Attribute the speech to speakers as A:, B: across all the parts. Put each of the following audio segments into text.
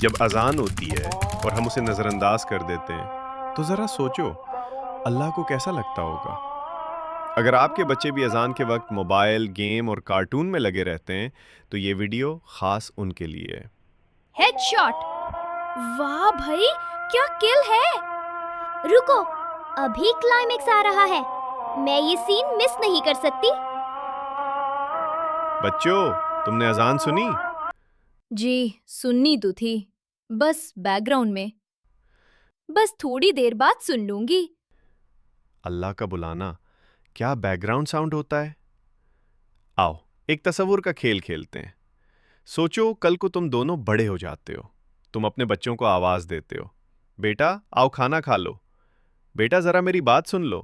A: جب اذان ہوتی ہے اور ہم اسے نظر انداز کر دیتے ہیں تو ذرا سوچو اللہ کو کیسا لگتا ہوگا۔ اگر آپ کے بچے بھی اذان کے وقت موبائل، گیم اور کارٹون میں لگے رہتے ہیں تو یہ ویڈیو خاص ان کے لیے ہے۔
B: Head shot! واہ بھائی، کیا کل ہے! رکو، ابھی کلائمیکس آ رہا ہے، میں یہ سین مس نہیں کر سکتی۔
A: بچوں، تم نے اذان سنی؟
B: جی سننی تو تھی، بس بیک گراؤنڈ میں، بس تھوڑی دیر بعد سن لوں گی۔
A: اللہ کا بلانا کیا بیک گراؤنڈ ساؤنڈ ہوتا ہے؟ آؤ ایک تصور کا کھیل کھیلتے ہیں۔ سوچو کل کو تم دونوں بڑے ہو جاتے ہو، تم اپنے بچوں کو آواز دیتے ہو، بیٹا آؤ کھانا کھا لو، بیٹا ذرا میری بات سن لو،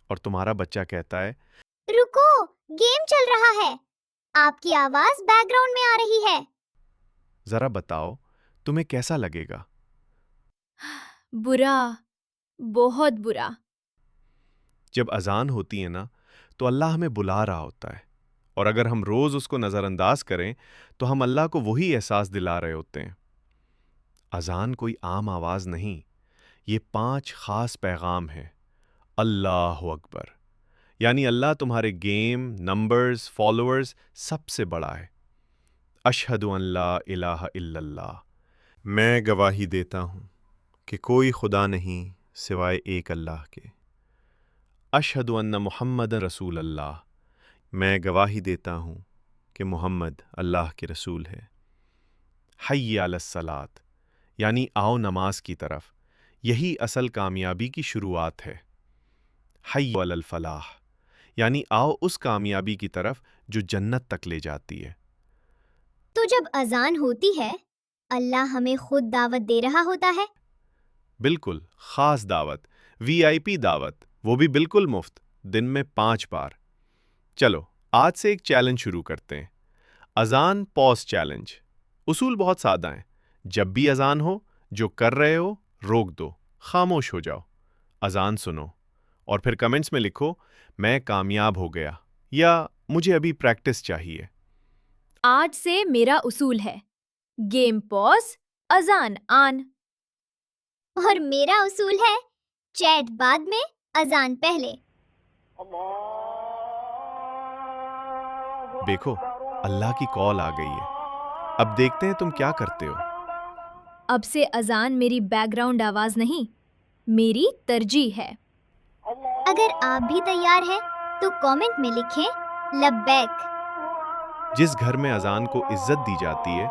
A: اور تمہارا بچہ کہتا ہے
C: رکو، گیم چل رہا ہے، آپ کی آواز بیک گراؤنڈ میں آ رہی ہے۔
A: ذرا بتاؤ تمہیں کیسا لگے گا؟
B: برا، بہت برا۔
A: جب اذان ہوتی ہے نا تو اللہ ہمیں بلا رہا ہوتا ہے، اور اگر ہم روز اس کو نظر انداز کریں تو ہم اللہ کو وہی احساس دلا رہے ہوتے ہیں۔ اذان کوئی عام آواز نہیں، یہ 5 خاص پیغام ہیں۔ اللہ اکبر، یعنی اللہ تمہارے گیم، نمبرز، فالوورز سب سے بڑا ہے۔ اشہد ان لا الہ الا اللہ، میں گواہی دیتا ہوں کہ کوئی خدا نہیں سوائے ایک اللہ کے۔ اشہد ان محمد رسول اللہ، میں گواہی دیتا ہوں کہ محمد اللہ کے رسول ہے۔ حی علی الصلاۃ، یعنی آؤ نماز کی طرف، یہی اصل کامیابی کی شروعات ہے۔ حی علی الفلاح، یعنی آؤ اس کامیابی کی طرف جو جنت تک لے جاتی ہے۔
C: تو جب اذان ہوتی ہے، اللہ ہمیں خود دعوت دے رہا ہوتا ہے۔
A: بالکل، خاص دعوت، VIP دعوت، وہ بھی بالکل مفت، دن میں 5 بار۔ چلو آج سے ایک چیلنج شروع کرتے ہیں، اذان پوز چیلنج۔ اصول بہت سادہ ہیں، جب بھی اذان ہو جو کر رہے ہو روک دو، خاموش ہو جاؤ، اذان سنو، اور پھر کمنٹس میں لکھو میں کامیاب ہو گیا یا مجھے ابھی پریکٹس چاہیے۔
B: آج سے میرا اصول ہے، گیم پوز، اذان آن۔
C: اور میرا اصول ہے، چیٹ بعد میں، اذان پہلے۔
A: دیکھو اللہ کی کال آ گئی ہے، اب دیکھتے ہیں تم کیا کرتے ہو۔
B: اب سے اذان میری بیک گراؤنڈ آواز نہیں، میری ترجیح ہے۔
C: اگر آپ بھی تیار ہیں تو کامنٹ میں لکھیں لبیک۔
A: جس گھر میں اذان کو عزت دی جاتی ہے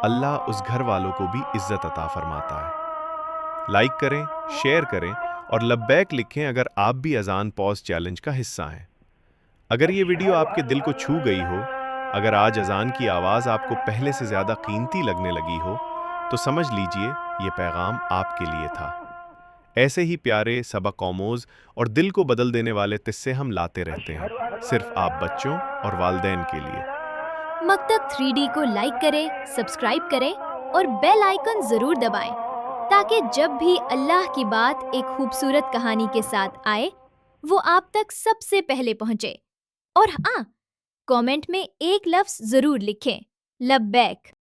A: اللہ اس گھر والوں کو بھی عزت عطا فرماتا ہے۔ لائک کریں، شیئر کریں اور لبیک لکھیں اگر آپ بھی اذان پوز چیلنج کا حصہ ہیں۔ اگر یہ ویڈیو آپ کے دل کو چھو گئی ہو، اگر آج اذان کی آواز آپ کو پہلے سے زیادہ قیمتی لگنے لگی ہو تو سمجھ لیجئے یہ پیغام آپ کے لیے تھا۔ ایسے ہی پیارے، سبق آموز اور دل کو بدل دینے والے قصے ہم لاتے رہتے ہیں، صرف آپ بچوں اور والدین کے لیے۔
B: مکتب 3D کو لائک کریں، سبسکرائب کریں اور بیل آئیکن ضرور دبائیں تاکہ جب بھی اللہ کی بات ایک خوبصورت کہانی کے ساتھ آئے وہ آپ تک سب سے پہلے پہنچے۔ اور ہاں، کامنٹ میں ایک لفظ ضرور لکھیں، لبیک۔